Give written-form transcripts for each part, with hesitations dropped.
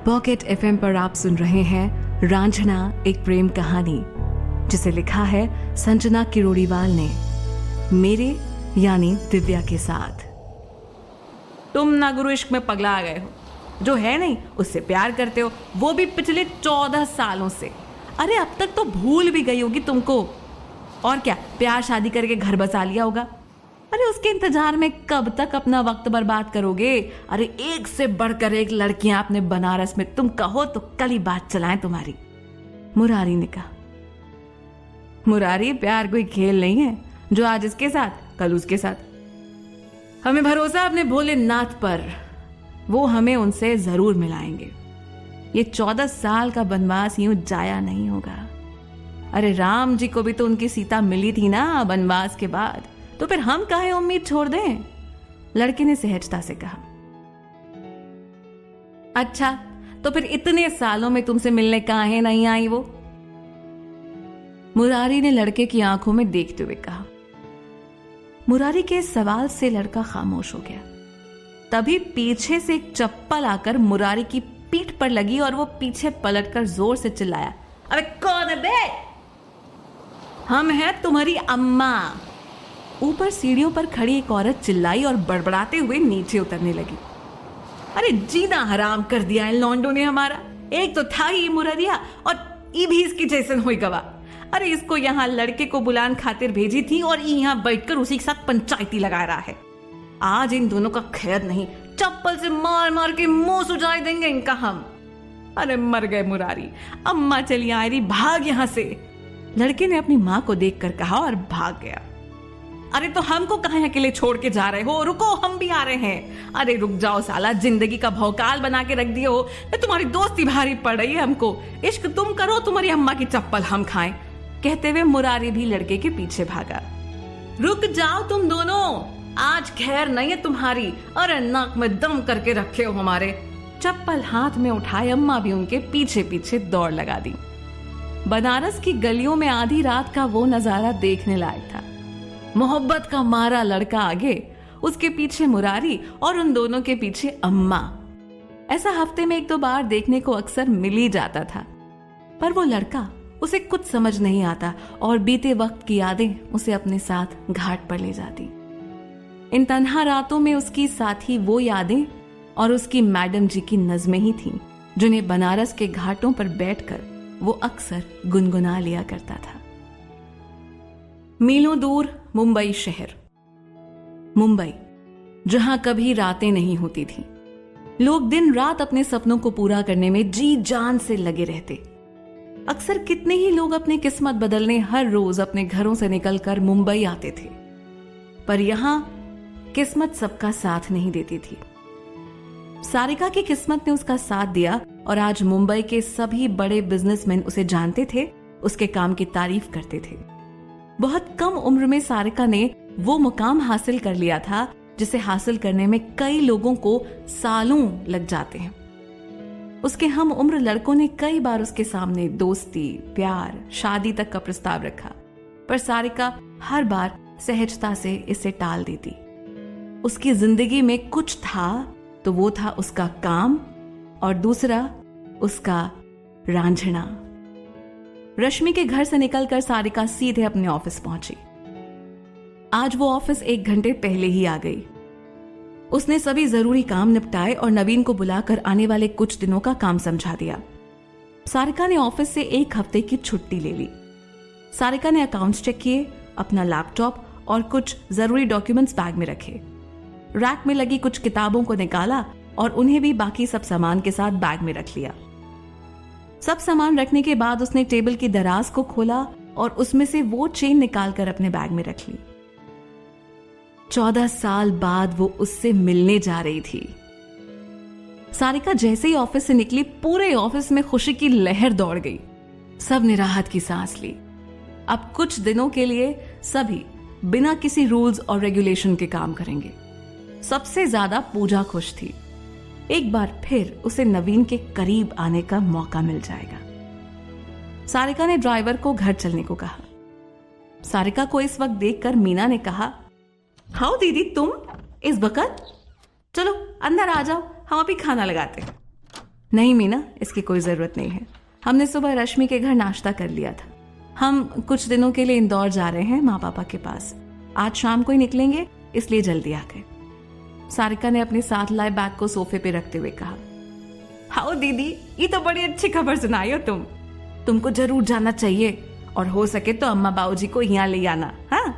Pocket FM पर आप सुन रहे हैं रांझना एक प्रेम कहानी, जिसे लिखा है संजना किरोड़ीवाल ने मेरे यानी दिव्या के साथ। तुम ना गुरु इश्क में पगला गए हो, जो है नहीं उससे प्यार करते हो, वो भी पिछले 14 सालों से। अरे अब तक तो भूल भी गई होगी तुमको। और क्या प्यार शादी करके घर बसा लिया होगा। अरे उसके इंतजार में कब तक अपना वक्त बर्बाद करोगे। अरे एक से बढ़कर एक लड़कियां अपने बनारस में, तुम कहो तो कल ही बात चलाएं तुम्हारी। मुरारी ने कहा। मुरारी, प्यार कोई खेल नहीं है जो आज इसके साथ कल उसके साथ। हमें भरोसा अपने भोलेनाथ पर, वो हमें उनसे जरूर मिलाएंगे। ये 14 साल का वनवास यूं जाया नहीं होगा। अरे राम जी को भी तो उनकी सीता मिली थी ना वनवास के बाद, तो फिर हम काहे उम्मीद छोड़ दें। लड़के ने सहजता से कहा। अच्छा तो फिर इतने सालों में तुमसे मिलने काहे नहीं आई वो? मुरारी ने लड़के की आंखों में देखते हुए कहा। मुरारी के सवाल से लड़का खामोश हो गया। तभी पीछे से एक चप्पल आकर मुरारी की पीठ पर लगी और वो पीछे पलटकर जोर से चिल्लाया, अबे कौन है बे? हम हैं तुम्हारी अम्मा। ऊपर सीढ़ियों पर खड़ी एक औरत चिल्लाई और बड़बड़ाते हुए नीचे उतरने लगी। अरे जीना हराम कर दिया है लौंडो ने हमारा। एक तो था ही मुररिया और ई भी इसकी जैसन हुई गवा। अरे इसको यहाँ लड़के को बुलान खातिर भेजी थी और यहाँ बैठकर उसी के साथ पंचायती लगा रहा है। आज इन दोनों का खैर नहीं, चप्पल से मार मार के मुंह सुजाए देंगे इनका हम। अरे मर गए मुरारी, अम्मा चली आ रही, भाग यहाँ से। लड़के ने अपनी माँ को देखकर कहा और भाग गया। अरे तो हमको कहाँ अकेले छोड़ के जा रहे हो? रुको, हम भी आ रहे हैं। अरे रुक जाओ साला, जिंदगी का भौकाल बना के रख दिए हो। तुम्हारी दोस्ती भारी पड़ रही है हमको। इश्क तुम करो, तुम्हारी अम्मा की चप्पल हम खाएं। कहते हुए मुरारी भी लड़के के पीछे भागा। रुक जाओ तुम दोनों, आज खैर नहीं है तुम्हारी। अरे नाक में दम करके रखे हो हमारे। चप्पल हाथ में उठाए अम्मा भी उनके पीछे पीछे दौड़ लगा दी। बनारस की गलियों में आधी रात का वो नजारा देखने लायक था। मोहब्बत का मारा लड़का आगे, उसके पीछे मुरारी और उन दोनों के पीछे अम्मा। ऐसा हफ्ते में 1-2 बार देखने को अक्सर मिल ही जाता था। पर वो लड़का, उसे कुछ समझ नहीं आता और बीते वक्त की यादें उसे अपने साथ घाट पर ले जाती। इन तन्हा रातों में उसकी साथी वो यादें और उसकी मैडम जी की नज़में ही थीं, जिन्हें बनारस के घाटों पर बैठकर वो अक्सर गुनगुना लिया करता था। मीलों दूर मुंबई शहर, मुंबई जहां कभी रातें नहीं होती थीं। लोग दिन रात अपने सपनों को पूरा करने में जी जान से लगे रहते। अक्सर कितने ही लोग अपनी किस्मत बदलने हर रोज अपने घरों से निकलकर मुंबई आते थे, पर यहां किस्मत सबका साथ नहीं देती थी। सारिका की किस्मत ने उसका साथ दिया और आज मुंबई के सभी बड़े बिजनेसमैन उसे जानते थे, उसके काम की तारीफ करते थे। बहुत कम उम्र में सारिका ने वो मुकाम हासिल कर लिया था जिसे हासिल करने में कई लोगों को सालों लग जाते हैं। उसके हम उम्र लड़कों ने कई बार उसके सामने दोस्ती, प्यार, शादी तक का प्रस्ताव रखा, पर सारिका हर बार सहजता से इसे टाल देती। उसकी जिंदगी में कुछ था तो वो था उसका काम और दूसरा उसका रांझना। रश्मि के घर से निकलकर सारिका सीधे अपने ऑफिस पहुंची। आज वो ऑफिस 1 घंटे पहले ही आ गई। उसने सभी जरूरी काम निपटाए और नवीन को बुलाकर आने वाले कुछ दिनों का काम समझा दिया। सारिका ने ऑफिस से 1 हफ्ते की छुट्टी ले ली। सारिका ने अकाउंट्स चेक किए, अपना लैपटॉप और कुछ जरूरी डॉक्यूमेंट्स बैग में रखे। रैक में लगी कुछ किताबों को निकाला और उन्हें भी बाकी सब सामान के साथ बैग में रख लिया। सब सामान रखने के बाद उसने टेबल की दराज को खोला और उसमें से वो चेन निकालकर अपने बैग में रख ली। 14 साल बाद वो उससे मिलने जा रही थी। सारिका जैसे ही ऑफिस से निकली, पूरे ऑफिस में खुशी की लहर दौड़ गई। सब ने राहत की सांस ली। अब कुछ दिनों के लिए सभी बिना किसी रूल्स और रेगुलेशन के काम करेंगे। सबसे ज्यादा पूजा खुश थी। एक बार फिर उसे नवीन के करीब आने का मौका मिल जाएगा। सारिका ने ड्राइवर को घर चलने को कहा। सारिका को इस वक्त देखकर मीना ने कहा, हाँ दीदी तुम इस वक्त? चलो अंदर आ जाओ, हम अभी खाना लगाते हैं। नहीं मीना, इसकी कोई जरूरत नहीं है। हमने सुबह रश्मि के घर नाश्ता कर लिया था। हम कुछ दिनों के लिए इंदौर जा रहे हैं माँ पापा के पास। आज शाम को ही निकलेंगे, इसलिए जल्दी आ गए। सारिका ने अपने साथ लाए बैग को सोफे पे रखते हुए कहा, हाओ दीदी, ये तो बड़ी अच्छी खबर सुनाई हो तुमको जरूर जाना चाहिए, और हो सके तो अम्मा बाबूजी को यहाँ ले आना। हाँ,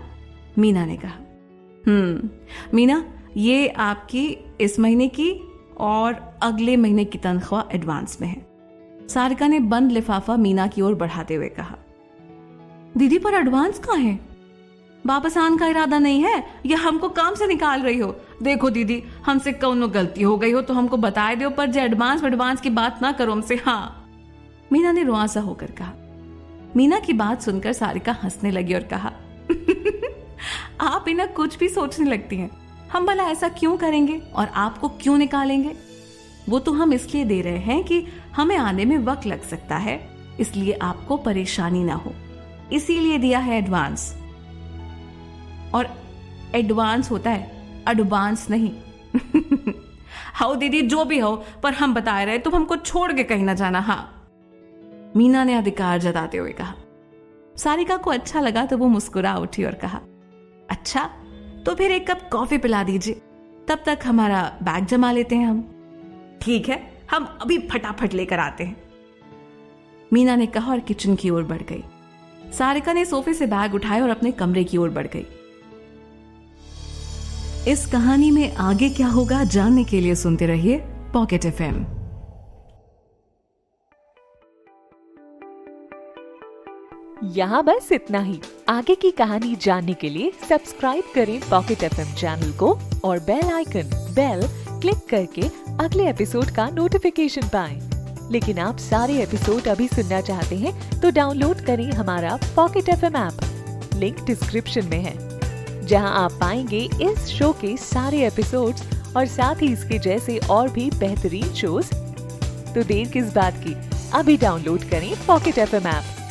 मीना ने कहा। मीना, ये आपकी इस महीने की और अगले महीने की तनख्वाह एडवांस में है। सारिका ने बंद लिफाफा मीना की ओर बढ़ाते हुए कहा। दीदी, पर एडवांस कहाँ है? वापस आने का इरादा नहीं है या हमको काम से निकाल रही हो? देखो दीदी, हमसे कौनो गलती हो गई हो तो हमको बताए दो, पर जो एडवांस की बात ना करो हमसे। हाँ, मीना ने रुआसा होकर कहा। मीना की बात सुनकर सारिका हंसने लगी और कहा, आप इन्हें कुछ भी सोचने लगती हैं। हम भला ऐसा क्यों करेंगे और आपको क्यों निकालेंगे? वो तो हम इसलिए दे रहे हैं कि हमें आने में वक्त लग सकता है, इसलिए आपको परेशानी ना हो, इसीलिए दिया है एडवांस। और एडवांस होता है, एडवांस नहीं। हाओ दीदी, जो भी हो, पर हम बता रहे तुम हमको छोड़ के कहीं ना जाना। हाँ, मीना ने अधिकार जताते हुए कहा। सारिका को अच्छा लगा तो वो मुस्कुरा उठी और कहा, अच्छा तो फिर एक कप कॉफी पिला दीजिए, तब तक हमारा बैग जमा लेते हैं हम। ठीक है, हम अभी फटाफट लेकर आते हैं, मीना ने कहा और किचन की ओर बढ़ गई। सारिका ने सोफे से बैग उठाया और अपने कमरे की ओर बढ़ गई। इस कहानी में आगे क्या होगा जानने के लिए सुनते रहिए पॉकेट एफएम। यहाँ बस इतना ही। आगे की कहानी जानने के लिए सब्सक्राइब करें पॉकेट एफएम चैनल को और बेल क्लिक करके अगले एपिसोड का नोटिफिकेशन पाएं। लेकिन आप सारे एपिसोड अभी सुनना चाहते हैं तो डाउनलोड करें हमारा pocket FM app. Link description में है, जहां आप पाएंगे इस शो के सारे एपिसोड्स और साथ ही इसके जैसे और भी बेहतरीन शोज। तो देर किस बात की, अभी डाउनलोड करें पॉकेट एफएम ऐप।